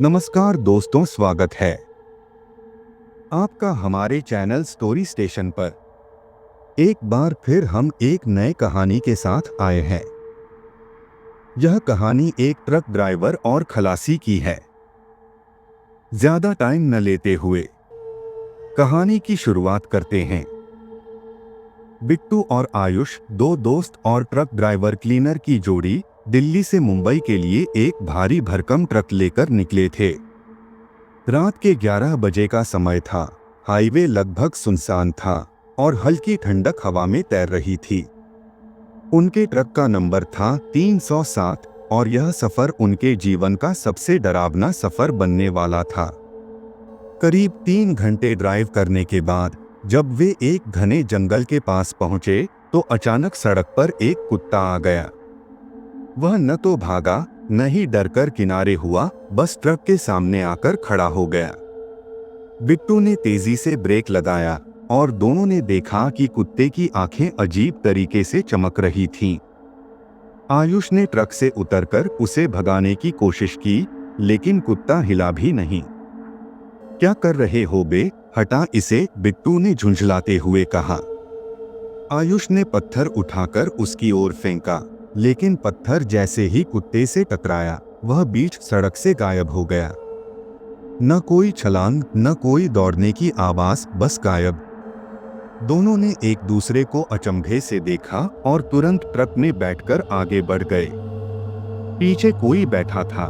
नमस्कार दोस्तों, स्वागत है आपका हमारे चैनल स्टोरी स्टेशन पर। एक बार फिर हम एक नए कहानी के साथ आए हैं। यह कहानी एक ट्रक ड्राइवर और खलासी की है। ज्यादा टाइम न लेते हुए कहानी की शुरुआत करते हैं। बिट्टू और आयुष, दो दोस्त और ट्रक ड्राइवर क्लीनर की जोड़ी, दिल्ली से मुंबई के लिए एक भारी भरकम ट्रक लेकर निकले थे। रात के 11 बजे का समय था। हाईवे लगभग सुनसान था और हल्की ठंडक हवा में तैर रही थी। उनके ट्रक का नंबर था 307 और यह सफर उनके जीवन का सबसे डरावना सफर बनने वाला था। करीब 3 घंटे ड्राइव करने के बाद जब वे एक घने जंगल के पास पहुंचे तो अचानक सड़क पर एक कुत्ता आ गया। वह न तो भागा न ही डरकर किनारे हुआ, बस ट्रक के सामने आकर खड़ा हो गया। बिट्टू ने तेजी से ब्रेक लगाया और दोनों ने देखा कि कुत्ते की आंखें अजीब तरीके से चमक रही थीं। आयुष ने ट्रक से उतरकर उसे भगाने की कोशिश की, लेकिन कुत्ता हिला भी नहीं। क्या कर रहे हो बे, हटा इसे, बिट्टू ने झुंझलाते हुए कहा। आयुष ने पत्थर उठाकर उसकी ओर फेंका, लेकिन पत्थर जैसे ही कुत्ते से टकराया वह बीच सड़क से गायब हो गया। न कोई छलांग न कोई दौड़ने की आवाज, बस गायब। दोनों ने एक दूसरे को अचंभे से देखा और तुरंत ट्रक में बैठकर आगे बढ़ गए। पीछे कोई बैठा था।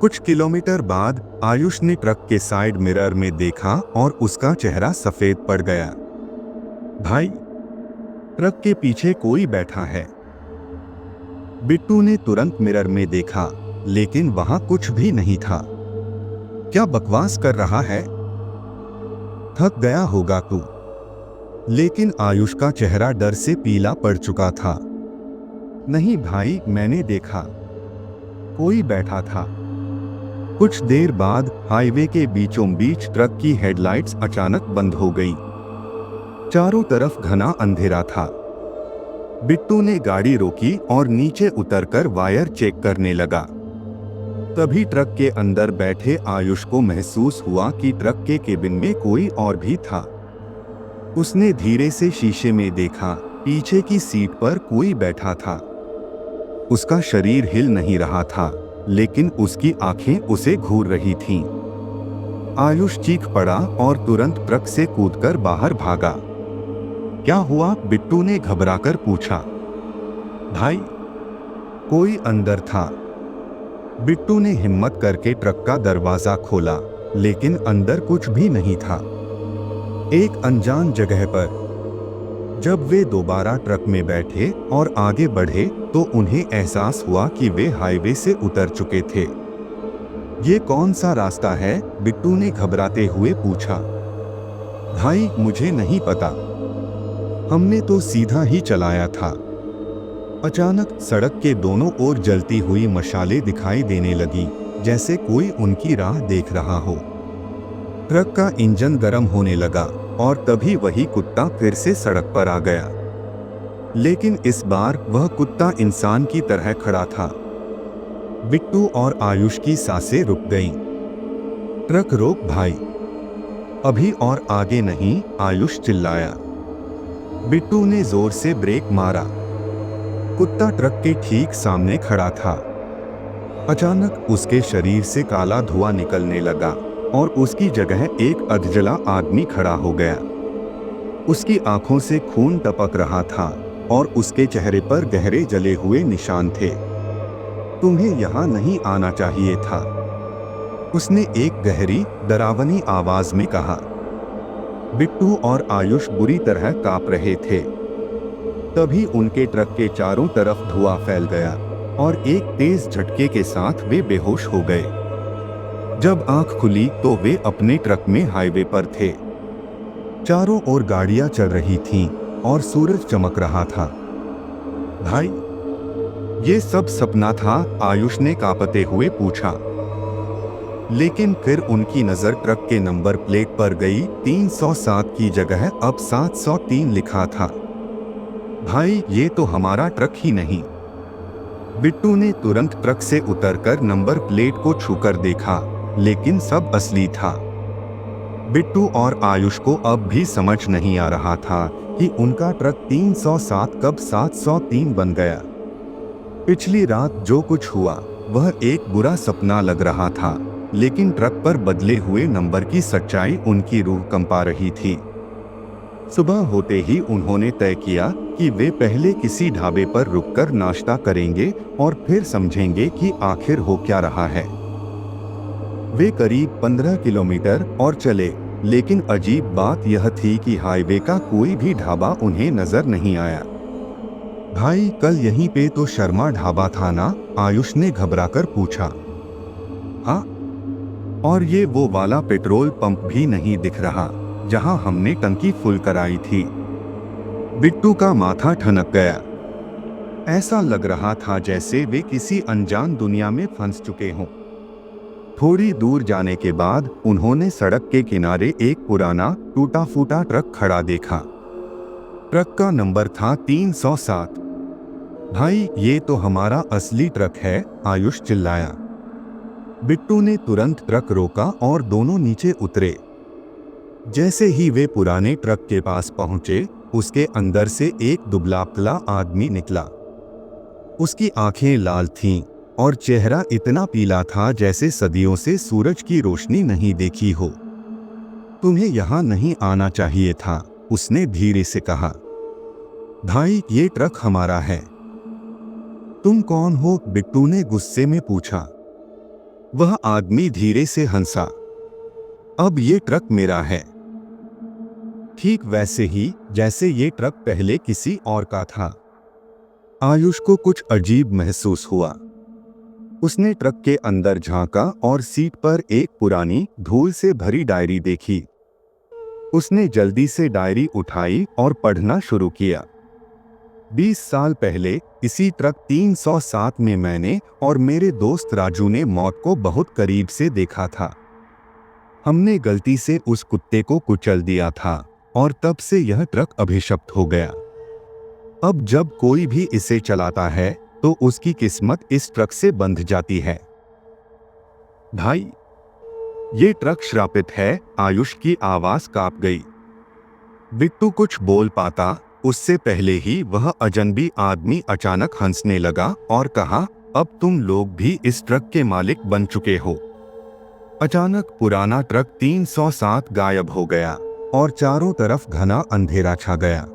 कुछ किलोमीटर बाद आयुष ने ट्रक के साइड मिरर में देखा और उसका चेहरा सफेद पड़ गया। भाई, ट्रक के पीछे कोई बैठा है। बिट्टू ने तुरंत मिरर में देखा, लेकिन वहां कुछ भी नहीं था। क्या बकवास कर रहा है? थक गया होगा तू। लेकिन आयुष का चेहरा डर से पीला पड़ चुका था। नहीं भाई, मैंने देखा, कोई बैठा था। कुछ देर बाद हाईवे के बीचों बीच ट्रक की हेडलाइट्स अचानक बंद हो गई। चारों तरफ घना अंधेरा था। बिट्टू ने गाड़ी रोकी और नीचे उतरकर वायर चेक करने लगा। तभी ट्रक के अंदर बैठे आयुष को महसूस हुआ कि ट्रक के केबिन में कोई और भी था। उसने धीरे से शीशे में देखा, पीछे की सीट पर कोई बैठा था। उसका शरीर हिल नहीं रहा था, लेकिन उसकी आंखें उसे घूर रही थीं। आयुष चीख पड़ा और तुरंत ट्रक से कूदकर बाहर भागा। क्या हुआ? बिट्टू ने घबराकर पूछा। भाई, कोई अंदर था। बिट्टू ने हिम्मत करके ट्रक का दरवाजा खोला, लेकिन अंदर कुछ भी नहीं था। एक अनजान जगह पर। जब वे दोबारा ट्रक में बैठे और आगे बढ़े तो उन्हें एहसास हुआ कि वे हाईवे से उतर चुके थे। ये कौन सा रास्ता है? बिट्टू ने घबराते हुए पूछा। भाई, मुझे नहीं पता, हमने तो सीधा ही चलाया था। अचानक सड़क के दोनों ओर जलती हुई मशालें दिखाई देने लगी, जैसे कोई उनकी राह देख रहा हो। ट्रक का इंजन गर्म होने लगा और तभी वही कुत्ता फिर से सड़क पर आ गया। लेकिन इस बार वह कुत्ता इंसान की तरह खड़ा था। बिट्टू और आयुष की सांसें रुक गईं। ट्रक रोक भाई, अभी और आगे नहीं, आयुष चिल्लाया। बिट्टू ने जोर से ब्रेक मारा। कुत्ता ट्रक के ठीक सामने खड़ा था। अचानक उसके शरीर से काला धुआं निकलने लगा और उसकी जगह एक अधजला आदमी खड़ा हो गया। उसकी आंखों से खून टपक रहा था और उसके चेहरे पर गहरे जले हुए निशान थे। तुम्हें यहाँ नहीं आना चाहिए था, उसने एक गहरी, डरावनी आवाज में कहा। बिट्टू और आयुष बुरी तरह कांप रहे थे। तभी उनके ट्रक के चारों तरफ धुआं फैल गया और एक तेज झटके के साथ वे बेहोश हो गए। जब आंख खुली तो वे अपने ट्रक में हाईवे पर थे। चारों ओर गाड़ियां चल रही थीं और सूरज चमक रहा था। भाई, ये सब सपना था? आयुष ने कांपते हुए पूछा। लेकिन फिर उनकी नजर ट्रक के नंबर प्लेट पर गई। 307 की जगह अब 703 लिखा था। भाई, ये तो हमारा ट्रक ही नहीं। बिट्टू ने तुरंत ट्रक से उतरकर नंबर प्लेट को छूकर देखा, लेकिन सब असली था। बिट्टू और आयुष को अब भी समझ नहीं आ रहा था कि उनका ट्रक 307 कब 703 बन गया। पिछली रात जो कुछ हुआ वह एक बुरा सपना लग रहा था, लेकिन ट्रक पर बदले हुए नंबर की सच्चाई उनकी रूह कंपा रही थी। सुबह होते ही उन्होंने तय किया कि वे पहले किसी ढाबे पर रुककर नाश्ता करेंगे और फिर समझेंगे कि आखिर हो क्या रहा है। वे करीब 15 किलोमीटर और चले, लेकिन अजीब बात यह थी कि हाईवे का कोई भी ढाबा उन्हें नजर नहीं आया। भाई, कल यहीं पे तो शर्मा ढाबा था ना? आयुष ने घबराकर पूछा। हाँ, और ये वो वाला पेट्रोल पंप भी नहीं दिख रहा जहां हमने टंकी फुल कराई थी। बिट्टू का माथा ठनक गया। ऐसा लग रहा था जैसे वे किसी अनजान दुनिया में फंस चुके हों। थोड़ी दूर जाने के बाद उन्होंने सड़क के किनारे एक पुराना टूटा फूटा ट्रक खड़ा देखा। ट्रक का नंबर था 307। भाई, ये तो हमारा असली ट्रक है, आयुष चिल्लाया। बिट्टू ने तुरंत ट्रक रोका और दोनों नीचे उतरे। जैसे ही वे पुराने ट्रक के पास पहुंचे, उसके अंदर से एक दुबला-पतला आदमी निकला। उसकी आंखें लाल थीं और चेहरा इतना पीला था जैसे सदियों से सूरज की रोशनी नहीं देखी हो। तुम्हें यहाँ नहीं आना चाहिए था, उसने धीरे से कहा। भाई, ये ट्रक हमारा है। तुम कौन हो? बिट्टू ने गुस्से में पूछा। वह आदमी धीरे से हंसा। अब ये ट्रक मेरा है, ठीक वैसे ही जैसे ये ट्रक पहले किसी और का था। आयुष को कुछ अजीब महसूस हुआ। उसने ट्रक के अंदर झांका और सीट पर एक पुरानी धूल से भरी डायरी देखी। उसने जल्दी से डायरी उठाई और पढ़ना शुरू किया। 20 साल पहले इसी ट्रक 307 में मैंने और मेरे दोस्त राजू ने मौत को बहुत करीब से देखा था। हमने गलती से उस कुत्ते को कुचल दिया था और तब से यह ट्रक अभिशप्त हो गया। अब जब कोई भी इसे चलाता है तो उसकी किस्मत इस ट्रक से बंध जाती है। भाई, ये ट्रक श्रापित है, आयुष की आवाज कांप गई। बिट्टू कुछ बोल पाता उससे पहले ही वह अजनबी आदमी अचानक हंसने लगा और कहा, अब तुम लोग भी इस ट्रक के मालिक बन चुके हो। अचानक पुराना ट्रक 307 गायब हो गया और चारों तरफ घना अंधेरा छा गया।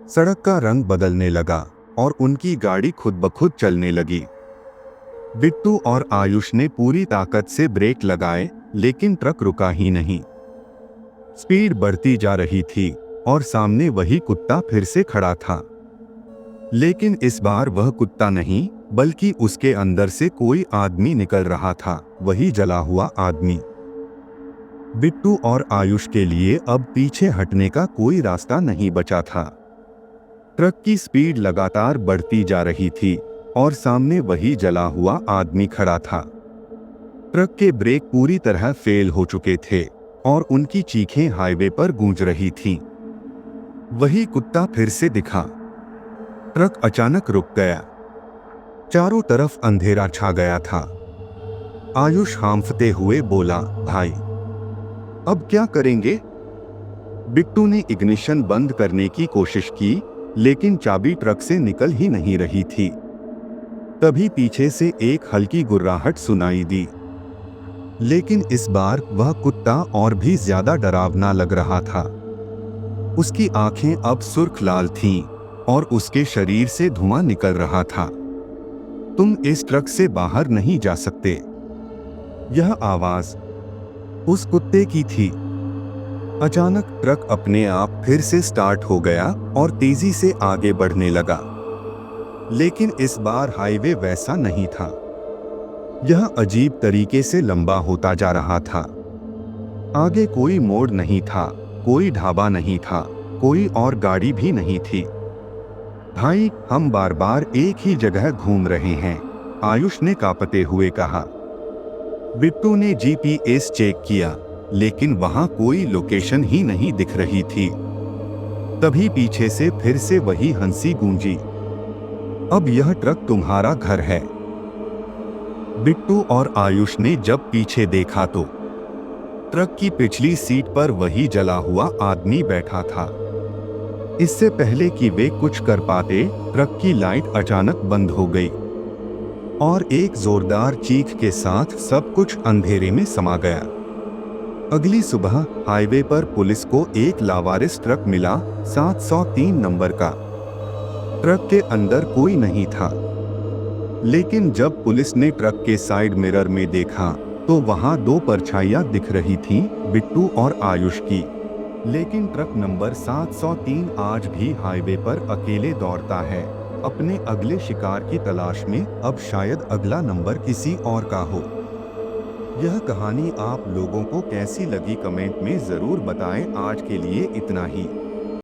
सड़क का रंग बदलने लगा और उनकी गाड़ी खुद ब खुद चलने लगी। बिट्टू और आयुष ने पूरी ताकत से ब्रेक लगाए, लेकिन ट्रक रुका ही नहीं। स्पीड बढ़ती जा रही थी और सामने वही कुत्ता फिर से खड़ा था। लेकिन इस बार वह कुत्ता नहीं, बल्कि उसके अंदर से कोई आदमी निकल रहा था, वही जला हुआ आदमी। बिट्टू और आयुष के लिए अब पीछे हटने का कोई रास्ता नहीं बचा था। ट्रक की स्पीड लगातार बढ़ती जा रही थी और सामने वही जला हुआ आदमी खड़ा था। ट्रक के ब्रेक पूरी तरह फेल हो चुके थे और उनकी चीखें हाईवे पर गूंज रही थीं। वही कुत्ता फिर से दिखा। ट्रक अचानक रुक गया। चारों तरफ अंधेरा छा गया था। आयुष हांफते हुए बोला, भाई, अब क्या करेंगे? बिट्टू ने इग्निशन बंद करने की कोशिश की, लेकिन चाबी ट्रक से निकल ही नहीं रही थी। तभी पीछे से एक हल्की गुर्राहट सुनाई दी, लेकिन इस बार वह कुत्ता और भी ज्यादा डरावना लग रहा था। उसकी आंखें अब सुर्ख लाल थीं और उसके शरीर से धुआं निकल रहा था। तुम इस ट्रक से बाहर नहीं जा सकते। यह आवाज उस कुत्ते की थी। अचानक ट्रक अपने आप फिर से स्टार्ट हो गया और तेजी से आगे बढ़ने लगा। लेकिन इस बार हाईवे वैसा नहीं था। यह अजीब तरीके से लंबा होता जा रहा था। आगे कोई मोड़ नहीं था, कोई ढाबा नहीं था, कोई और गाड़ी भी नहीं थी। भाई, हम बार बार एक ही जगह घूम रहे हैं, आयुष ने कांपते हुए कहा। बिट्टू ने जीपीएस चेक किया, लेकिन वहां कोई लोकेशन ही नहीं दिख रही थी। तभी पीछे से फिर से वही हंसी गूंजी। अब यह ट्रक तुम्हारा घर है। बिट्टू और आयुष ने जब पीछे देखा तो ट्रक की पिछली सीट पर वही जला हुआ आदमी बैठा था। इससे पहले कि वे कुछ कर पाते, ट्रक की लाइट अचानक बंद हो गई और एक जोरदार चीख के साथ सब कुछ अंधेरे में समा गया। अगली सुबह हाईवे पर पुलिस को एक लावारिस ट्रक मिला, 703 नंबर का। ट्रक के अंदर कोई नहीं था, लेकिन जब पुलिस ने ट्रक के साइड मिरर में देखा तो वहां दो परछाइयां दिख रही थीं, बिट्टू और आयुष की। लेकिन ट्रक नंबर 703 आज भी हाईवे पर अकेले दौड़ता है, अपने अगले शिकार की तलाश में। अब शायद अगला नंबर किसी और का हो। यह कहानी आप लोगों को कैसी लगी कमेंट में जरूर बताएं। आज के लिए इतना ही।